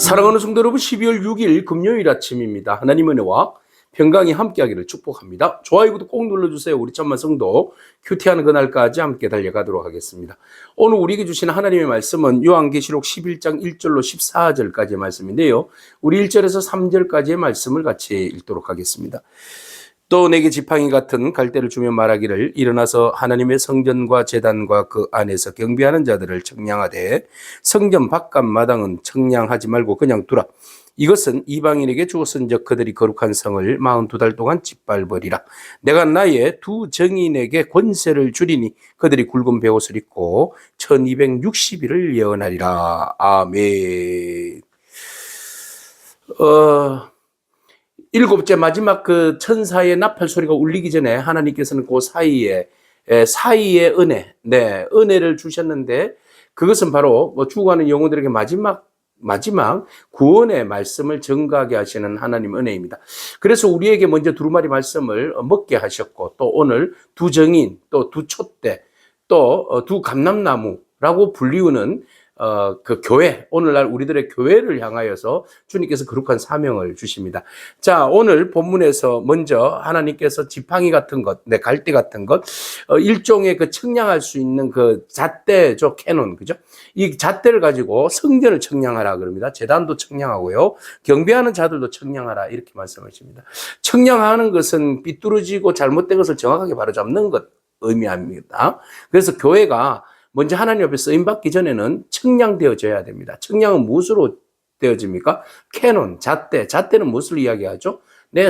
사랑하는 성도 여러분, 12월 6일 금요일 아침입니다. 하나님의 은혜와 평강이 함께하기를 축복합니다. 좋아요, 구독 꼭 눌러주세요. 우리 천만 성도 큐티하는 그날까지 함께 달려가도록 하겠습니다. 오늘 우리에게 주시는 하나님의 말씀은 요한계시록 11장 1절로 14절까지의 말씀인데요. 우리 1절에서 3절까지의 말씀을 같이 읽도록 하겠습니다. 또 내게 지팡이 같은 갈대를 주며 말하기를, 일어나서 하나님의 성전과 제단과 그 안에서 경배하는 자들을 청량하되 성전 바깥 마당은 청량하지 말고 그냥 두라. 이것은 이방인에게 주었은즉 그들이 거룩한 성을 42달 동안 짓밟으리라. 내가 나의 두 정인에게 권세를 주리니 그들이 굵은 베옷을 입고 1260일을 예언하리라. 아멘. 일곱째 마지막 그 천사의 나팔 소리가 울리기 전에 하나님께서는 그 사이에 은혜, 은혜를 주셨는데, 그것은 바로 죽어가는 영혼들에게 마지막 구원의 말씀을 증거하게 하시는 하나님의 은혜입니다. 그래서 우리에게 먼저 두루마리 말씀을 먹게 하셨고, 또 오늘 두 정인, 또 두 촛대, 또 두 감람나무라고 불리우는 그 교회, 오늘날 우리들의 교회를 향하여서 주님께서 거룩한 사명을 주십니다. 자, 오늘 본문에서 먼저 하나님께서 지팡이 같은 것, 갈대 같은 것, 일종의 그 청량할 수 있는 그 잣대죠, 캐논, 그죠? 이 잣대를 가지고 성전을 청량하라 그럽니다. 제단도 청량하고요, 경배하는 자들도 청량하라, 이렇게 말씀하십니다. 청량하는 것은 삐뚤어지고 잘못된 것을 정확하게 바로잡는 것 의미합니다. 그래서 교회가 먼저 하나님 앞에 쓰임받기 전에는 청량되어져야 됩니다. 청량은 무엇으로 되어집니까? 캐논, 잣대는 무엇을 이야기하죠?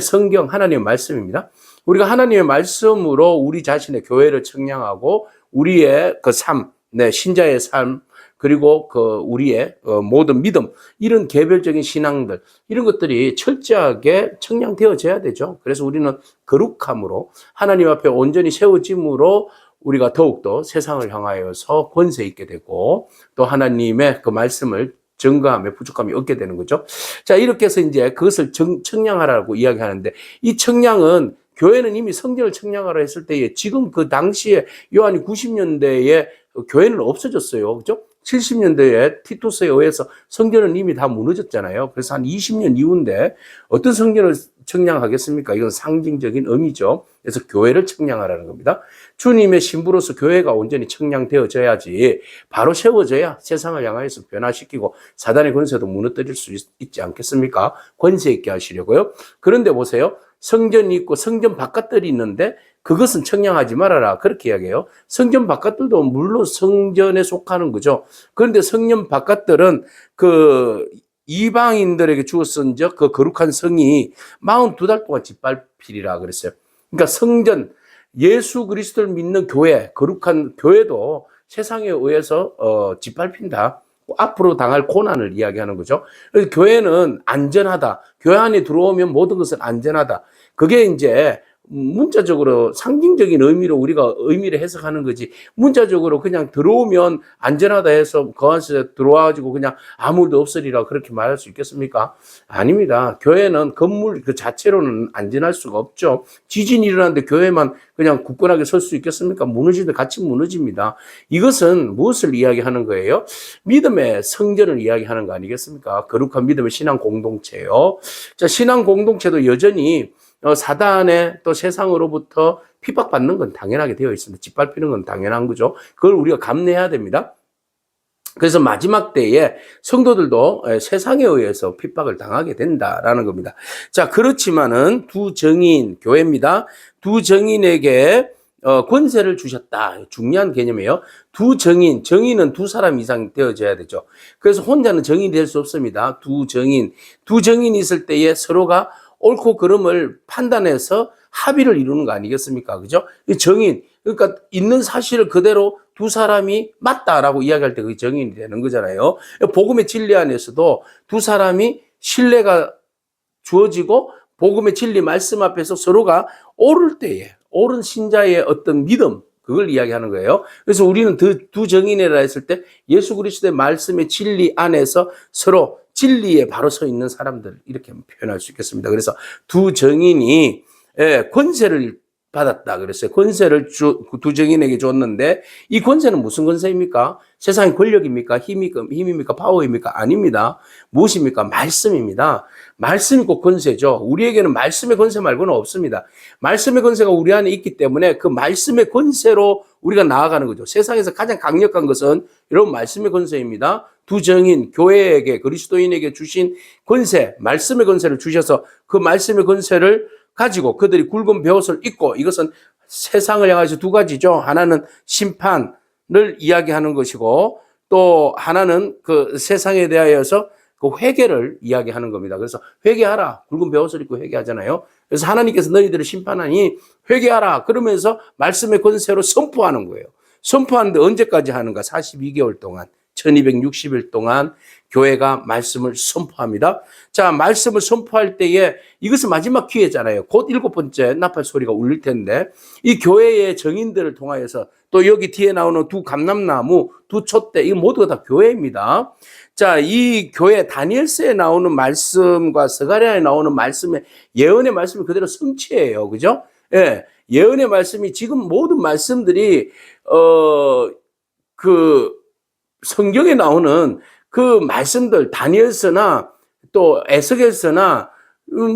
성경, 하나님의 말씀입니다. 우리가 하나님의 말씀으로 우리 자신의 교회를 청량하고 우리의 그 삶, 신자의 삶, 그리고 그 우리의 모든 믿음, 이런 개별적인 신앙들, 이런 것들이 철저하게 청량되어져야 되죠. 그래서 우리는 거룩함으로 하나님 앞에 온전히 세워짐으로 우리가 더욱더 세상을 향하여서 권세 있게 되고, 또 하나님의 그 말씀을 증거함에 부족함이 없게 되는 거죠. 자, 이렇게 해서 이제 그것을 청량하라고 이야기하는데, 이 청량은, 교회는 이미 성전을 청량하라 했을 때에, 지금 그 당시에 요한이 90년대에 교회는 없어졌어요. 그죠? 70년대에 티투스에 의해서 성전은 이미 다 무너졌잖아요. 그래서 한 20년 이후인데 어떤 성전을 청량하겠습니까? 이건 상징적인 의미죠. 그래서 교회를 청량하라는 겁니다. 주님의 신부로서 교회가 온전히 청량되어져야지, 바로 세워져야 세상을 향하여서 변화시키고 사단의 권세도 무너뜨릴 수 있지 않겠습니까? 권세 있게 하시려고요. 그런데 보세요. 성전이 있고 성전 바깥들이 있는데 그것은 청량하지 말아라, 그렇게 이야기해요. 성전 바깥들도 물론 성전에 속하는 거죠. 그런데 성전 바깥들은 그 이방인들에게 주었은즉 그 거룩한 성이 42달 동안 짓밟히리라 그랬어요. 그러니까 성전, 예수 그리스도를 믿는 교회, 거룩한 교회도 세상에 의해서 짓밟힌다. 앞으로 당할 고난을 이야기하는 거죠. 그래서 교회는 안전하다. 교회 안에 들어오면 모든 것은 안전하다. 그게 이제 문자적으로 상징적인 의미로 우리가 의미를 해석하는 거지, 문자적으로 그냥 들어오면 안전하다 해서 그 안에서 들어와가지고 그냥 아무 일도 없으리라 그렇게 말할 수 있겠습니까? 아닙니다. 교회는 건물 그 자체로는 안전할 수가 없죠. 지진이 일어나는데 교회만 그냥 굳건하게 설 수 있겠습니까? 무너지는데 같이 무너집니다. 이것은 무엇을 이야기하는 거예요? 믿음의 성전을 이야기하는 거 아니겠습니까? 거룩한 믿음의 신앙 공동체요. 자, 신앙 공동체도 여전히 사단의 또 세상으로부터 핍박받는 건 당연하게 되어 있습니다. 짓밟히는 건 당연한 거죠. 그걸 우리가 감내해야 됩니다. 그래서 마지막 때에 성도들도 세상에 의해서 핍박을 당하게 된다라는 겁니다. 자, 그렇지만은 두 정인, 교회입니다. 두 정인에게 권세를 주셨다. 중요한 개념이에요. 정인은 두 사람 이상 되어져야 되죠. 그래서 혼자는 정인이 될 수 없습니다. 두 정인이 있을 때에 서로가 옳고 그름을 판단해서 합의를 이루는 거 아니겠습니까? 그죠? 정인, 그러니까 있는 사실을 그대로 두 사람이 맞다라고 이야기할 때 그게 정인이 되는 거잖아요. 복음의 진리 안에서도 두 사람이 신뢰가 주어지고 복음의 진리 말씀 앞에서 서로가 옳을 때에, 옳은 신자의 어떤 믿음, 그걸 이야기하는 거예요. 그래서 우리는 두 정인이라 했을 때 예수 그리스도의 말씀의 진리 안에서 서로 진리에 바로 서 있는 사람들, 이렇게 표현할 수 있겠습니다. 그래서 두 정인이 권세를 받았다 그랬어요. 권세를 두 증인에게 줬는데 이 권세는 무슨 권세입니까? 세상의 권력입니까? 힘입니까? 파워입니까? 아닙니다. 무엇입니까? 말씀입니다. 말씀이 꼭 권세죠. 우리에게는 말씀의 권세 말고는 없습니다. 말씀의 권세가 우리 안에 있기 때문에 그 말씀의 권세로 우리가 나아가는 거죠. 세상에서 가장 강력한 것은 여러분 말씀의 권세입니다. 두 증인, 교회에게, 그리스도인에게 주신 권세, 말씀의 권세를 주셔서 그 말씀의 권세를 가지고 그들이 굵은 베옷을 입고, 이것은 세상을 향해서 두 가지죠. 하나는 심판을 이야기하는 것이고 또 하나는 그 세상에 대하여서 그 회개를 이야기하는 겁니다. 그래서 회개하라. 굵은 베옷을 입고 회개하잖아요. 그래서 하나님께서 너희들을 심판하니 회개하라. 그러면서 말씀의 권세로 선포하는 거예요. 선포하는데 언제까지 하는가? 42개월 동안. 1260일 동안 교회가 말씀을 선포합니다. 자, 말씀을 선포할 때에 이것은 마지막 기회잖아요. 곧 7번째 나팔 소리가 울릴 텐데 이 교회의 정인들을 통하여서 또 여기 뒤에 나오는 두 감람나무, 두 촛대, 이거 모두가 다 교회입니다. 자, 이 교회 다니엘서에 나오는 말씀과 스가랴에 나오는 말씀의 예언의 말씀이 그대로 성취예요. 그죠? 예. 예언의 말씀이 지금 모든 말씀들이 성경에 나오는 그 말씀들, 다니엘서나 또 에스겔서나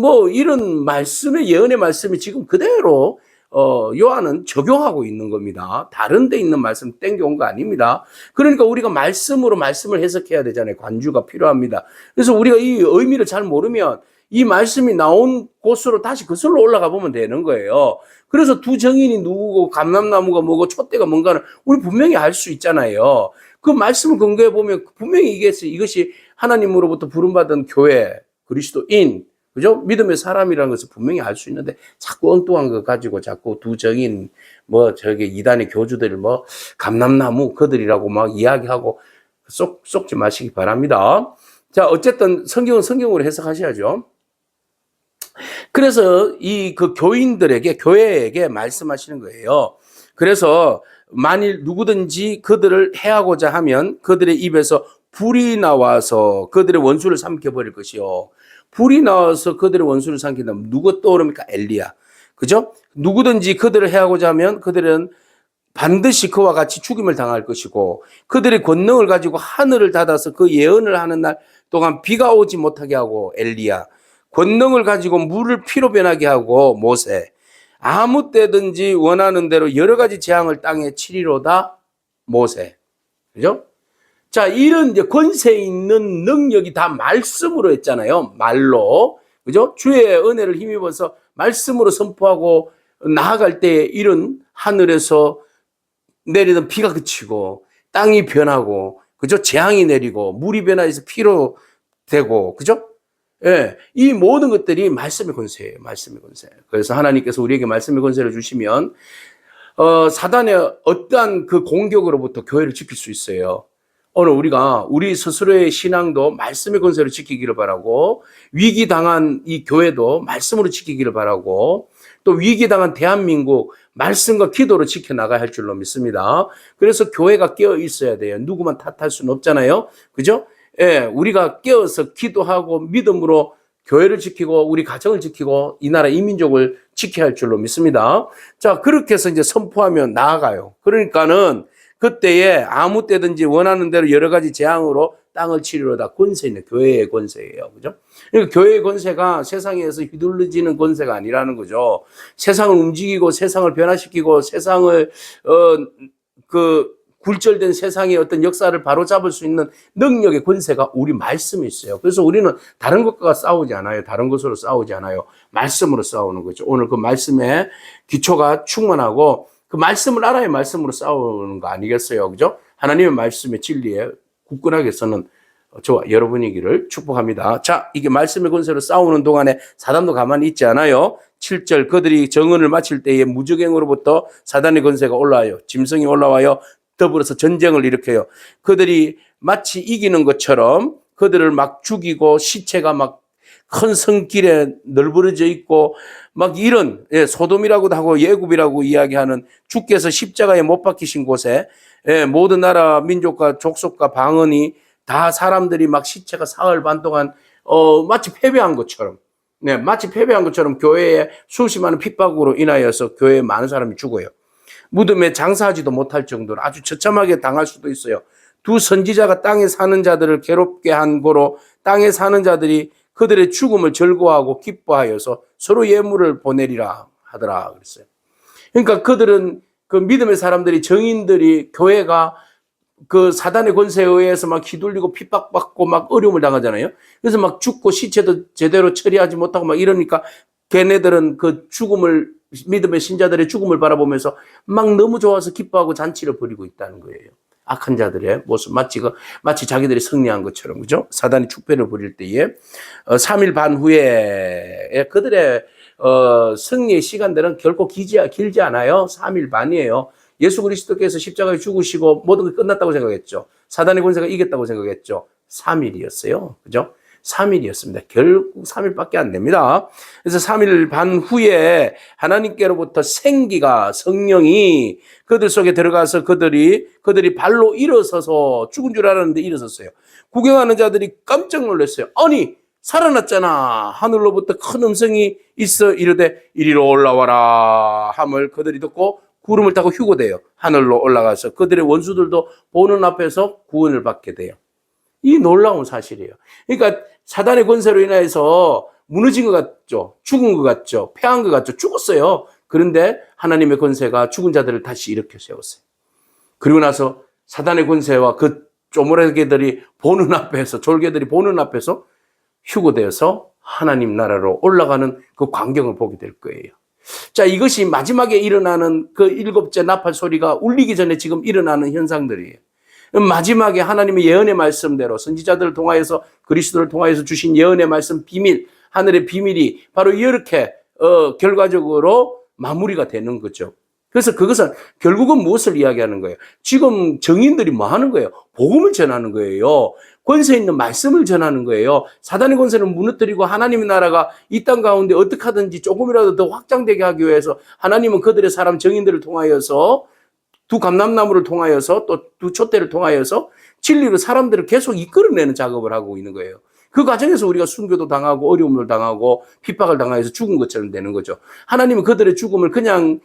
뭐 이런 말씀의 예언의 말씀이 지금 그대로 요한은 적용하고 있는 겁니다. 다른 데 있는 말씀 땡겨온 거 아닙니다. 그러니까 우리가 말씀으로 말씀을 해석해야 되잖아요. 관주가 필요합니다. 그래서 우리가 이 의미를 잘 모르면 이 말씀이 나온 곳으로 다시 그슬로 올라가 보면 되는 거예요. 그래서 두 정인이 누구고 감람나무가 뭐고 촛대가 뭔가는 우리 분명히 알 수 있잖아요. 그 말씀을 근거해 보면 분명히 이것이 하나님으로부터 부름받은 교회, 그리스도인, 그죠? 믿음의 사람이라는 것을 분명히 알 수 있는데 자꾸 엉뚱한 거 가지고 자꾸 두 정인, 이단의 교주들 감람나무 그들이라고 막 이야기하고 쏙지 마시기 바랍니다. 자, 어쨌든 성경은 성경으로 해석하셔야죠. 그래서 그 교인들에게, 교회에게 말씀하시는 거예요. 그래서 만일 누구든지 그들을 해하고자 하면 그들의 입에서 불이 나와서 그들의 원수를 삼켜버릴 것이요. 불이 나와서 그들의 원수를 삼킨다면 누가 떠오릅니까? 엘리야. 그죠? 누구든지 그들을 해하고자 하면 그들은 반드시 그와 같이 죽임을 당할 것이고 그들의 권능을 가지고 하늘을 닫아서 그 예언을 하는 날 동안 비가 오지 못하게 하고 엘리야. 권능을 가지고 물을 피로 변하게 하고 모세. 아무 때든지 원하는 대로 여러 가지 재앙을 땅에 치리로다 모세. 그죠? 자, 이런 이제 권세 있는 능력이 다 말씀으로 했잖아요. 말로. 그죠? 주의 은혜를 힘입어서 말씀으로 선포하고 나아갈 때 이런 하늘에서 내리던 비가 그치고 땅이 변하고, 그죠? 재앙이 내리고 물이 변화해서 피로 되고, 그죠? 예, 이 모든 것들이 말씀의 권세예요. 말씀의 권세. 그래서 하나님께서 우리에게 말씀의 권세를 주시면 사단의 어떠한 그 공격으로부터 교회를 지킬 수 있어요. 오늘 우리가 우리 스스로의 신앙도 말씀의 권세로 지키기를 바라고 위기당한 이 교회도 말씀으로 지키기를 바라고 또 위기당한 대한민국 말씀과 기도로 지켜나가야 할 줄로 믿습니다. 그래서 교회가 깨어 있어야 돼요. 누구만 탓할 수는 없잖아요. 그죠? 예, 우리가 깨어서 기도하고 믿음으로 교회를 지키고 우리 가정을 지키고 이 나라 이 민족을 지켜야 할 줄로 믿습니다. 자, 그렇게 해서 이제 선포하면 나아가요. 그러니까는 그때에 아무 때든지 원하는 대로 여러 가지 재앙으로 땅을 치리로다 권세 있는 교회의 권세예요. 그죠? 그러니까 교회의 권세가 세상에서 휘둘러지는 권세가 아니라는 거죠. 세상을 움직이고 세상을 변화시키고 세상을 굴절된 세상의 어떤 역사를 바로잡을 수 있는 능력의 권세가 우리 말씀에 있어요. 그래서 우리는 다른 것과 싸우지 않아요. 다른 것으로 싸우지 않아요. 말씀으로 싸우는 거죠. 오늘 그 말씀의 기초가 충만하고 그 말씀을 알아야 말씀으로 싸우는 거 아니겠어요? 그죠? 하나님의 말씀의 진리에 굳건하게 서는 저와 여러분이기를 축복합니다. 자, 이게 말씀의 권세로 싸우는 동안에 사단도 가만히 있지 않아요. 7절 그들이 정언을 마칠 때에 무적행으로부터 사단의 권세가 올라와요. 짐승이 올라와요. 더불어서 전쟁을 일으켜요. 그들이 마치 이기는 것처럼 그들을 막 죽이고 시체가 막 큰 성길에 널브러져 있고 막 이런 소돔이라고도 하고 예굽이라고 이야기하는 주께서 십자가에 못 박히신 곳에 모든 나라 민족과 족속과 방언이 다 사람들이 막 시체가 사흘 반 동안 마치 패배한 것처럼 네, 마치 패배한 것처럼 교회에 수십 많은 핍박으로 인하여서 교회에 많은 사람이 죽어요. 무덤에 장사하지도 못할 정도로 아주 처참하게 당할 수도 있어요. 두 선지자가 땅에 사는 자들을 괴롭게 한 고로 땅에 사는 자들이 그들의 죽음을 즐거워하고 기뻐하여서 서로 예물을 보내리라 하더라 그랬어요. 그러니까 그들은 그 믿음의 사람들이, 정인들이, 교회가 그 사단의 권세에 의해서 막 휘둘리고 핍박받고 막 어려움을 당하잖아요. 그래서 막 죽고 시체도 제대로 처리하지 못하고 막 이러니까 걔네들은 그 죽음을, 믿음의 신자들의 죽음을 바라보면서 막 너무 좋아서 기뻐하고 잔치를 벌이고 있다는 거예요. 악한 자들의 모습, 마치 자기들이 승리한 것처럼, 그죠? 사단이 축배를 벌일 때에 3일 반 후에 그들의 승리의 시간들은 결코 길지 않아요. 3일 반이에요. 예수 그리스도께서 십자가에 죽으시고 모든 게 끝났다고 생각했죠. 사단의 권세가 이겼다고 생각했죠. 3일이었어요. 그죠? 3일이었습니다. 결국 3일밖에 안 됩니다. 그래서 3일 반 후에 하나님께로부터 생기가, 성령이 그들 속에 들어가서 그들이 발로 일어서서, 죽은 줄 알았는데 일어섰어요. 구경하는 자들이 깜짝 놀랐어요. 아니, 살아났잖아. 하늘로부터 큰 음성이 있어 이르되 이리로 올라와라 함을 그들이 듣고 구름을 타고 휴거돼요. 하늘로 올라가서 그들의 원수들도 보는 앞에서 구원을 받게 돼요. 이 놀라운 사실이에요. 그러니까 사단의 권세로 인해서 무너진 것 같죠. 죽은 것 같죠. 패한 것 같죠. 죽었어요. 그런데 하나님의 권세가 죽은 자들을 다시 일으켜 세웠어요. 그리고 나서 사단의 권세와 그 쪼무레개들이 보는 앞에서, 졸개들이 보는 앞에서 휴거되어서 하나님 나라로 올라가는 그 광경을 보게 될 거예요. 자, 이것이 마지막에 일어나는 그 7째 나팔 소리가 울리기 전에 지금 일어나는 현상들이에요. 마지막에 하나님의 예언의 말씀대로 선지자들을 통하여서, 그리스도를 통하여서 주신 예언의 말씀 비밀, 하늘의 비밀이 바로 이렇게 결과적으로 마무리가 되는 거죠. 그래서 그것은 결국은 무엇을 이야기하는 거예요? 지금 정인들이 뭐 하는 거예요? 복음을 전하는 거예요. 권세 있는 말씀을 전하는 거예요. 사단의 권세를 무너뜨리고 하나님의 나라가 이 땅 가운데 어떻게 하든지 조금이라도 더 확장되게 하기 위해서 하나님은 그들의 사람 정인들을 통하여서, 두 감람나무를 통하여서, 또 두 촛대를 통하여서 진리로 사람들을 계속 이끌어내는 작업을 하고 있는 거예요. 그 과정에서 우리가 순교도 당하고 어려움을 당하고 핍박을 당해서 죽은 것처럼 되는 거죠. 하나님은 그들의 죽음을 그냥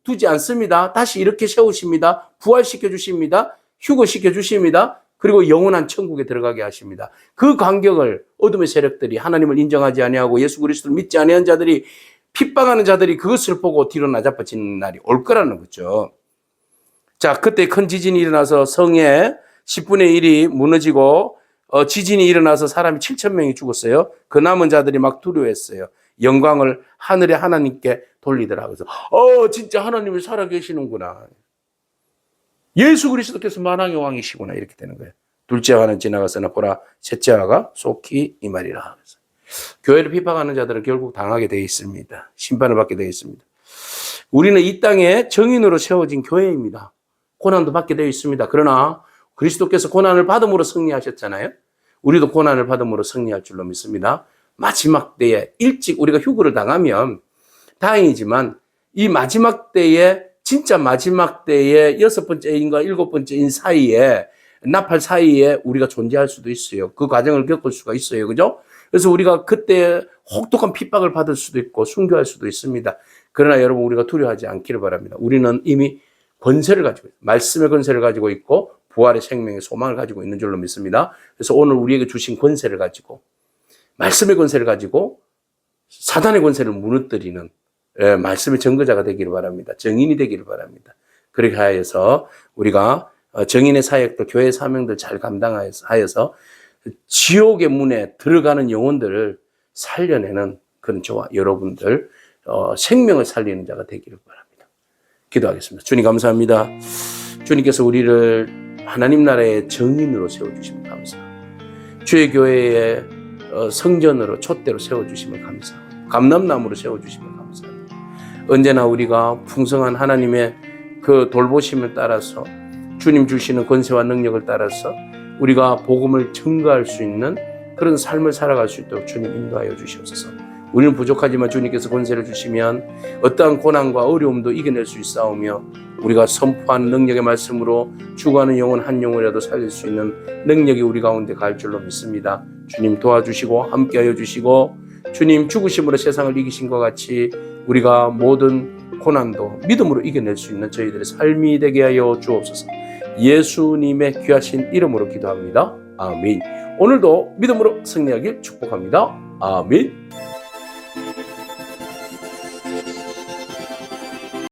두지 않습니다. 다시 이렇게 세우십니다. 부활시켜 주십니다. 휴거시켜 주십니다. 그리고 영원한 천국에 들어가게 하십니다. 그 간격을 어둠의 세력들이, 하나님을 인정하지 아니하고 예수 그리스도를 믿지 아니한 자들이, 핍박하는 자들이 그것을 보고 뒤로 나자빠지는 날이 올 거라는 거죠. 자, 그때 큰 지진이 일어나서 성의 10분의 1이 무너지고 지진이 일어나서 사람이 7,000명이 죽었어요. 그 남은 자들이 막 두려워했어요. 영광을 하늘의 하나님께 돌리더라. 그래서 진짜 하나님이 살아계시는구나. 예수 그리스도께서 만왕의 왕이시구나. 이렇게 되는 거예요. 둘째 화는 지나갔으나 보라 셋째 화가 속히 임하리라. 교회를 핍박하는 자들은 결국 당하게 되어 있습니다. 심판을 받게 되어 있습니다. 우리는 이 땅에 정인으로 세워진 교회입니다. 고난도 받게 되어 있습니다. 그러나 그리스도께서 고난을 받음으로 승리하셨잖아요. 우리도 고난을 받음으로 승리할 줄로 믿습니다. 마지막 때에 일찍 우리가 휴거를 당하면 다행이지만 이 마지막 때에, 진짜 마지막 때에 6번째인가 7번째인 사이에, 나팔 사이에 우리가 존재할 수도 있어요. 그 과정을 겪을 수가 있어요. 그죠? 그래서 우리가 그때 혹독한 핍박을 받을 수도 있고 순교할 수도 있습니다. 그러나 여러분, 우리가 두려워하지 않기를 바랍니다. 우리는 이미 권세를 가지고 있어요. 말씀의 권세를 가지고 있고 부활의 생명의 소망을 가지고 있는 줄로 믿습니다. 그래서 오늘 우리에게 주신 권세를 가지고, 말씀의 권세를 가지고 사단의 권세를 무너뜨리는 말씀의 증거자가 되기를 바랍니다. 정인이 되기를 바랍니다. 그렇게 하여서 우리가 정인의 사역들, 교회 사명들 잘 감당하여서 지옥의 문에 들어가는 영혼들을 살려내는 그런 저와 여러분들 생명을 살리는 자가 되기를 바랍니다. 기도하겠습니다. 주님 감사합니다. 주님께서 우리를 하나님 나라의 정인으로 세워주시면 감사합니다. 주의 교회의 성전으로, 촛대로 세워주시면 감사합니다. 감람나무로 세워주시면 감사합니다. 언제나 우리가 풍성한 하나님의 그 돌보심을 따라서, 주님 주시는 권세와 능력을 따라서 우리가 복음을 증거할 수 있는 그런 삶을 살아갈 수 있도록 주님 인도하여 주시옵소서. 우리는 부족하지만 주님께서 권세를 주시면 어떠한 고난과 어려움도 이겨낼 수 있사오며, 우리가 선포하는 능력의 말씀으로 죽어가는 영혼 한 영혼이라도 살릴 수 있는 능력이 우리 가운데 갈 줄로 믿습니다. 주님 도와주시고 함께하여 주시고 주님 죽으심으로 세상을 이기신 것 같이 우리가 모든 고난도 믿음으로 이겨낼 수 있는 저희들의 삶이 되게 하여 주옵소서. 예수님의 귀하신 이름으로 기도합니다. 아멘. 오늘도 믿음으로 승리하길 축복합니다. 아멘.